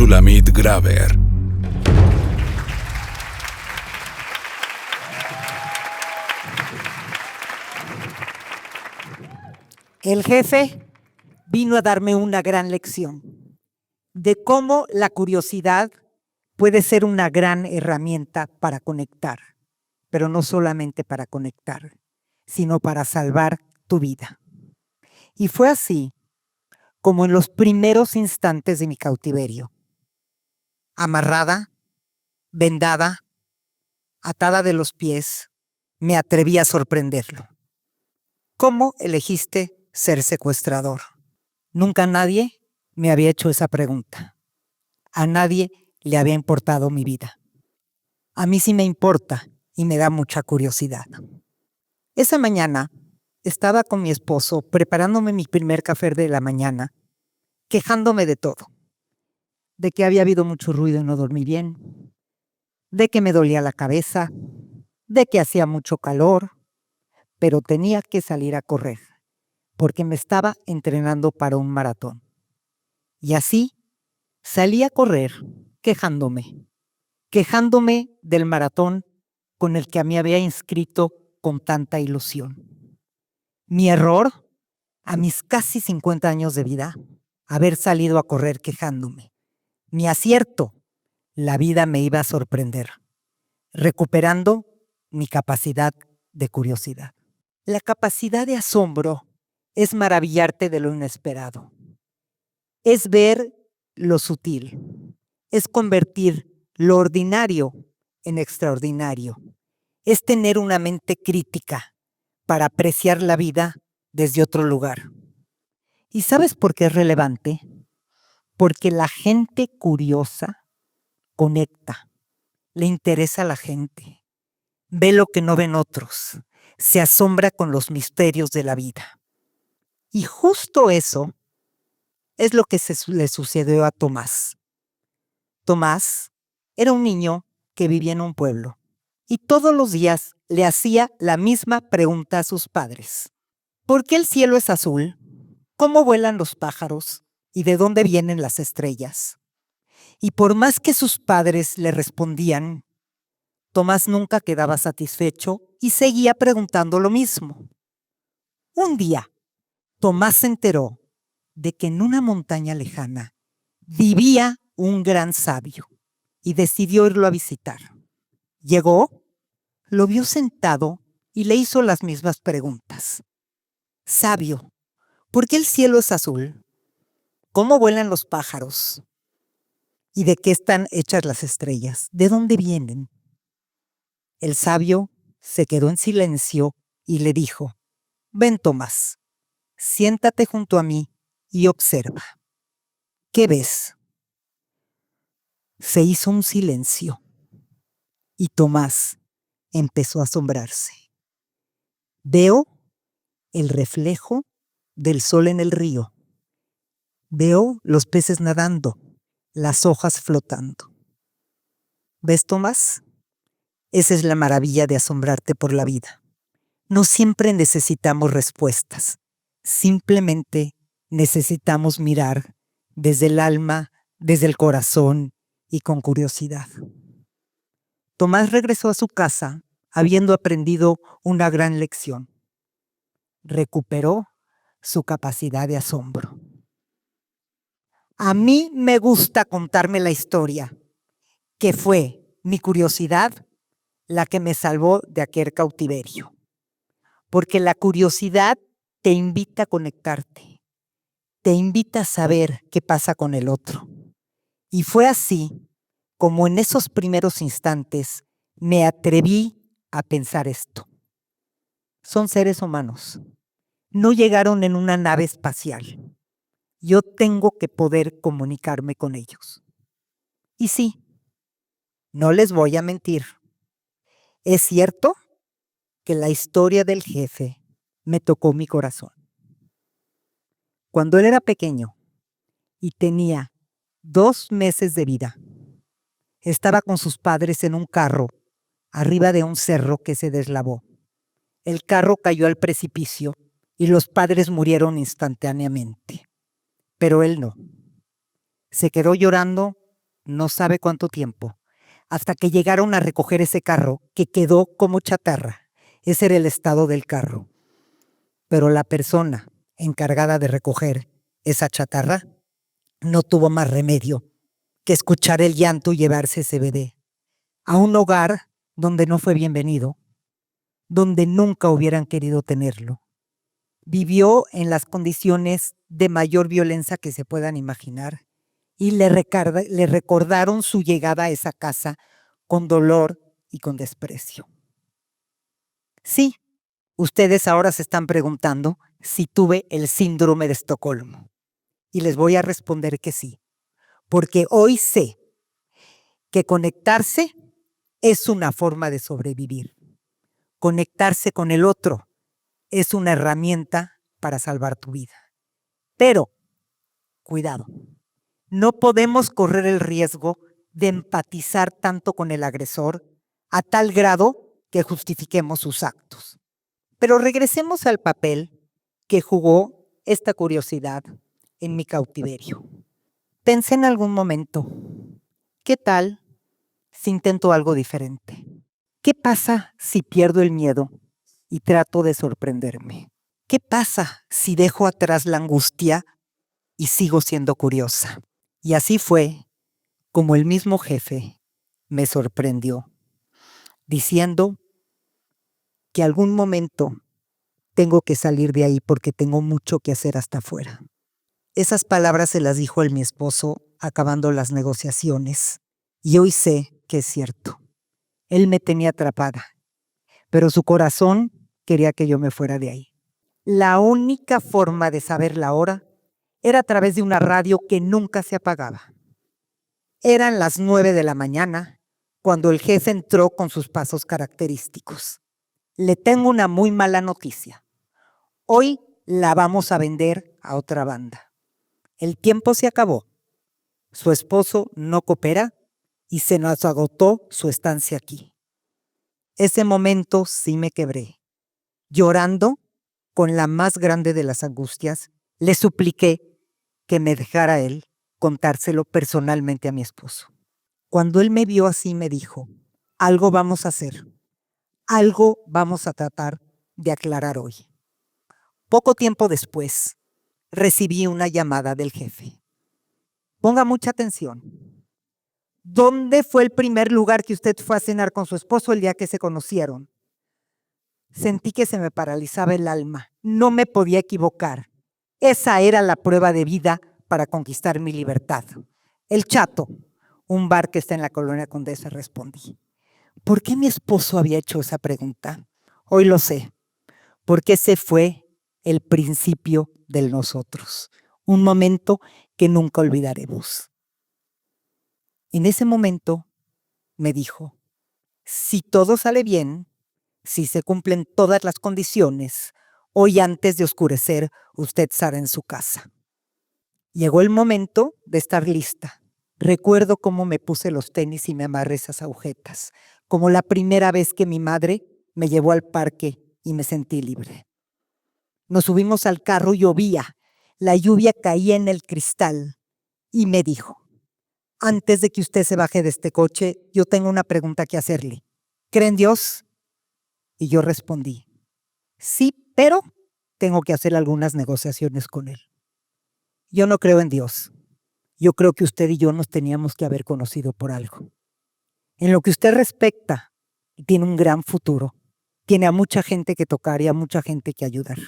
Shulamit Graber. El jefe vino a darme una gran lección de cómo la curiosidad puede ser una gran herramienta para conectar, pero no solamente para conectar, sino para salvar tu vida. Y fue así como en los primeros instantes de mi cautiverio, amarrada, vendada, atada de los pies, me atreví a sorprenderlo. ¿Cómo elegiste ser secuestrador? Nunca nadie me había hecho esa pregunta. A nadie le había importado mi vida. A mí sí me importa y me da mucha curiosidad. Esa mañana estaba con mi esposo preparándome mi primer café de la mañana, quejándome de todo. De que había habido mucho ruido y no dormí bien, de que me dolía la cabeza, de que hacía mucho calor, pero tenía que salir a correr, porque me estaba entrenando para un maratón. Y así salí a correr quejándome del maratón con el que me había inscrito con tanta ilusión. Mi error, a mis casi 50 años de vida, haber salido a correr quejándome. Mi acierto, la vida me iba a sorprender, recuperando mi capacidad de curiosidad. La capacidad de asombro es maravillarte de lo inesperado. Es ver lo sutil. Es convertir lo ordinario en extraordinario. Es tener una mente crítica para apreciar la vida desde otro lugar. ¿Y sabes por qué es relevante? Porque la gente curiosa conecta, le interesa a la gente, ve lo que no ven otros, se asombra con los misterios de la vida. Y justo eso es lo que le sucedió a Tomás. Tomás era un niño que vivía en un pueblo y todos los días le hacía la misma pregunta a sus padres. ¿Por qué el cielo es azul? ¿Cómo vuelan los pájaros? ¿Y de dónde vienen las estrellas? Y por más que sus padres le respondían, Tomás nunca quedaba satisfecho y seguía preguntando lo mismo. Un día, Tomás se enteró de que en una montaña lejana vivía un gran sabio y decidió irlo a visitar. Llegó, lo vio sentado y le hizo las mismas preguntas. Sabio, ¿por qué el cielo es azul? ¿Cómo vuelan los pájaros? ¿Y de qué están hechas las estrellas? ¿De dónde vienen? El sabio se quedó en silencio y le dijo: Ven, Tomás, siéntate junto a mí y observa. ¿Qué ves? Se hizo un silencio y Tomás empezó a asombrarse. Veo el reflejo del sol en el río. Veo los peces nadando, las hojas flotando. ¿Ves, Tomás? Esa es la maravilla de asombrarte por la vida. No siempre necesitamos respuestas. Simplemente necesitamos mirar desde el alma, desde el corazón y con curiosidad. Tomás regresó a su casa habiendo aprendido una gran lección. Recuperó su capacidad de asombro. A mí me gusta contarme la historia, que fue mi curiosidad la que me salvó de aquel cautiverio. Porque la curiosidad te invita a conectarte, te invita a saber qué pasa con el otro. Y fue así como en esos primeros instantes me atreví a pensar esto. Son seres humanos. No llegaron en una nave espacial. Yo tengo que poder comunicarme con ellos. Y sí, no les voy a mentir. Es cierto que la historia del jefe me tocó mi corazón. Cuando él era pequeño y tenía 2 meses de vida, estaba con sus padres en un carro arriba de un cerro que se deslavó. El carro cayó al precipicio y los padres murieron instantáneamente. Pero él no. Se quedó llorando no sabe cuánto tiempo, hasta que llegaron a recoger ese carro que quedó como chatarra. Ese era el estado del carro. Pero la persona encargada de recoger esa chatarra no tuvo más remedio que escuchar el llanto y llevarse ese bebé a un hogar donde no fue bienvenido, donde nunca hubieran querido tenerlo. Vivió en las condiciones de mayor violencia que se puedan imaginar y le recordaron su llegada a esa casa con dolor y con desprecio. Sí, ustedes ahora se están preguntando si tuve el síndrome de Estocolmo. Y les voy a responder que sí, porque hoy sé que conectarse es una forma de sobrevivir. Conectarse con el otro es una herramienta para salvar tu vida. Pero, cuidado, no podemos correr el riesgo de empatizar tanto con el agresor a tal grado que justifiquemos sus actos. Pero regresemos al papel que jugó esta curiosidad en mi cautiverio. Pensé en algún momento, ¿qué tal si intento algo diferente? ¿Qué pasa si pierdo el miedo y trato de sorprenderme? ¿Qué pasa si dejo atrás la angustia y sigo siendo curiosa? Y así fue como el mismo jefe me sorprendió, diciendo que algún momento tengo que salir de ahí porque tengo mucho que hacer hasta afuera. Esas palabras se las dijo él, mi esposo, acabando las negociaciones. Y hoy sé que es cierto. Él me tenía atrapada, pero su corazón quería que yo me fuera de ahí. La única forma de saber la hora era a través de una radio que nunca se apagaba. Eran las 9 de la mañana cuando el jefe entró con sus pasos característicos. Le tengo una muy mala noticia. Hoy la vamos a vender a otra banda. El tiempo se acabó. Su esposo no coopera y se nos agotó su estancia aquí. Ese momento sí me quebré. Llorando, con la más grande de las angustias, le supliqué que me dejara él contárselo personalmente a mi esposo. Cuando él me vio así me dijo, algo vamos a hacer, algo vamos a tratar de aclarar hoy. Poco tiempo después, recibí una llamada del jefe. Ponga mucha atención. ¿Dónde fue el primer lugar que usted fue a cenar con su esposo el día que se conocieron? Sentí que se me paralizaba el alma. No me podía equivocar. Esa era la prueba de vida para conquistar mi libertad. El Chato, un bar que está en la Colonia Condesa, respondí. ¿Por qué mi esposo había hecho esa pregunta? Hoy lo sé. Porque ese fue el principio del nosotros. Un momento que nunca olvidaremos. En ese momento me dijo, si todo sale bien, si se cumplen todas las condiciones, hoy antes de oscurecer, usted estará en su casa. Llegó el momento de estar lista. Recuerdo cómo me puse los tenis y me amarré esas agujetas, como la primera vez que mi madre me llevó al parque y me sentí libre. Nos subimos al carro, llovía, la lluvia caía en el cristal y me dijo, antes de que usted se baje de este coche, yo tengo una pregunta que hacerle. ¿Cree en Dios? Y yo respondí, sí, pero tengo que hacer algunas negociaciones con él. Yo no creo en Dios. Yo creo que usted y yo nos teníamos que haber conocido por algo. En lo que usted respecta, tiene un gran futuro. Tiene a mucha gente que tocar y a mucha gente que ayudar.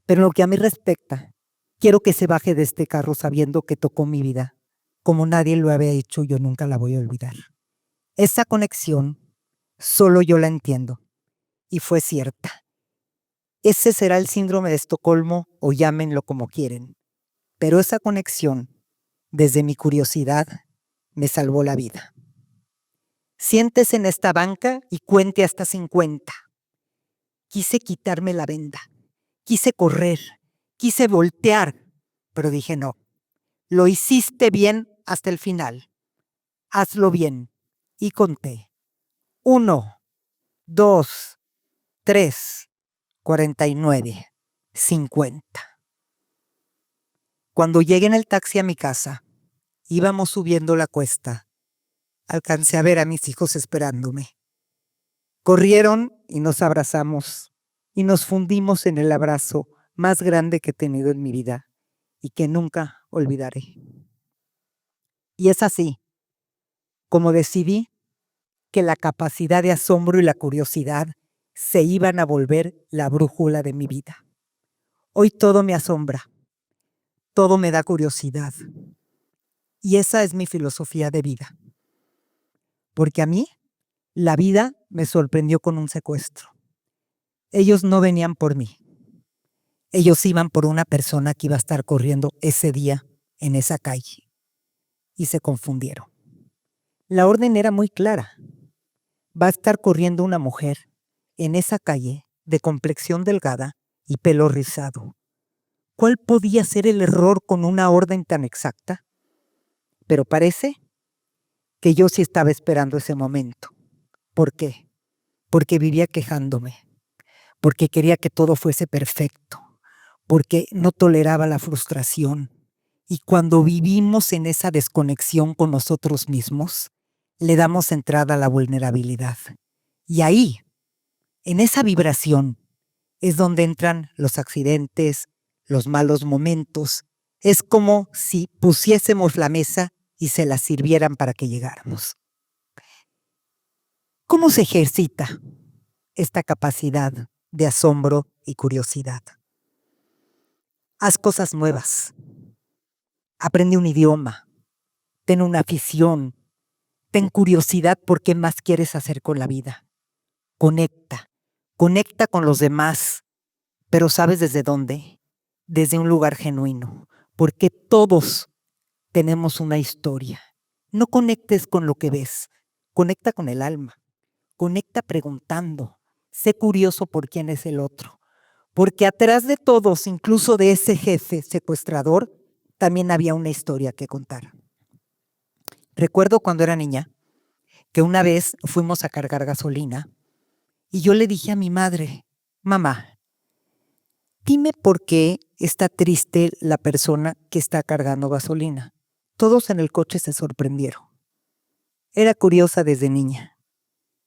Pero en lo que a mí respecta, quiero que se baje de este carro sabiendo que tocó mi vida. Como nadie lo había hecho, yo nunca la voy a olvidar. Esa conexión, solo yo la entiendo. Y fue cierta. Ese será el síndrome de Estocolmo o llámenlo como quieren. Pero esa conexión, desde mi curiosidad, me salvó la vida. Siéntese en esta banca y cuente hasta 50. Quise quitarme la venda. Quise correr. Quise voltear. Pero dije no. Lo hiciste bien hasta el final. Hazlo bien. Y conté. 1, 2, 3, 49, 50. Cuando llegué en el taxi a mi casa Íbamos subiendo la cuesta. Alcancé a ver a mis hijos esperándome. Corrieron y nos abrazamos y nos fundimos en el abrazo más grande que he tenido en mi vida y que nunca olvidaré. Y es así como decidí que la capacidad de asombro y la curiosidad se iban a volver la brújula de mi vida. Hoy todo me asombra, todo me da curiosidad. Y esa es mi filosofía de vida. Porque a mí, la vida me sorprendió con un secuestro. Ellos no venían por mí. Ellos iban por una persona que iba a estar corriendo ese día en esa calle. Y se confundieron. La orden era muy clara. Va a estar corriendo una mujer en esa calle de complexión delgada y pelo rizado. ¿Cuál podía ser el error con una orden tan exacta? Pero parece que yo sí estaba esperando ese momento. ¿Por qué? Porque vivía quejándome, porque quería que todo fuese perfecto, porque no toleraba la frustración. Y cuando vivimos en esa desconexión con nosotros mismos, le damos entrada a la vulnerabilidad. Y ahí, en esa vibración, es donde entran los accidentes, los malos momentos. Es como si pusiésemos la mesa y se la sirvieran para que llegáramos. ¿Cómo se ejercita esta capacidad de asombro y curiosidad? Haz cosas nuevas. Aprende un idioma. Ten una afición. Ten curiosidad por qué más quieres hacer con la vida. Conecta. Conecta con los demás. Pero ¿sabes desde dónde? Desde un lugar genuino. Porque todos tenemos una historia. No conectes con lo que ves. Conecta con el alma. Conecta preguntando. Sé curioso por quién es el otro. Porque atrás de todos, incluso de ese jefe secuestrador, también había una historia que contar. Recuerdo cuando era niña que una vez fuimos a cargar gasolina y yo le dije a mi madre, mamá, dime por qué está triste la persona que está cargando gasolina. Todos en el coche se sorprendieron. Era curiosa desde niña.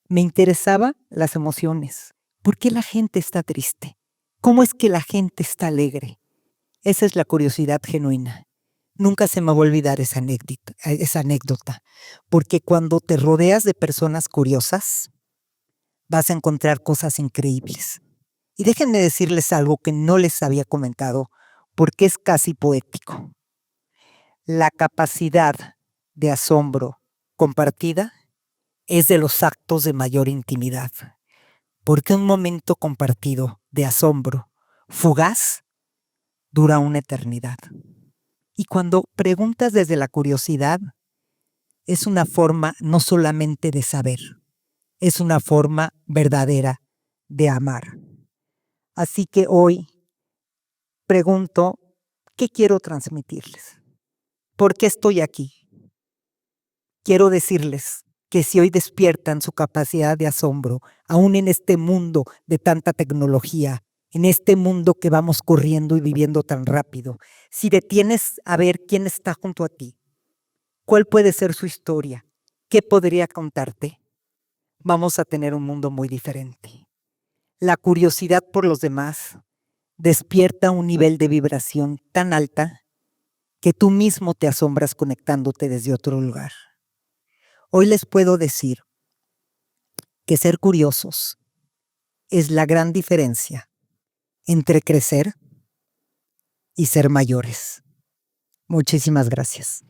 Me interesaban las emociones. ¿Por qué la gente está triste? ¿Cómo es que la gente está alegre? Esa es la curiosidad genuina. Nunca se me va a olvidar esa anécdota, porque cuando te rodeas de personas curiosas, vas a encontrar cosas increíbles. Y déjenme decirles algo que no les había comentado, porque es casi poético. La capacidad de asombro compartida es de los actos de mayor intimidad, porque un momento compartido de asombro fugaz dura una eternidad. Y cuando preguntas desde la curiosidad, es una forma no solamente de saber, es una forma verdadera de amar. Así que hoy pregunto, ¿qué quiero transmitirles? ¿Por qué estoy aquí? Quiero decirles que si hoy despiertan su capacidad de asombro, aún en este mundo de tanta tecnología, en este mundo que vamos corriendo y viviendo tan rápido, si detienes a ver quién está junto a ti, cuál puede ser su historia, qué podría contarte, vamos a tener un mundo muy diferente. La curiosidad por los demás despierta un nivel de vibración tan alta que tú mismo te asombras conectándote desde otro lugar. Hoy les puedo decir que ser curiosos es la gran diferencia entre crecer y ser mayores. Muchísimas gracias.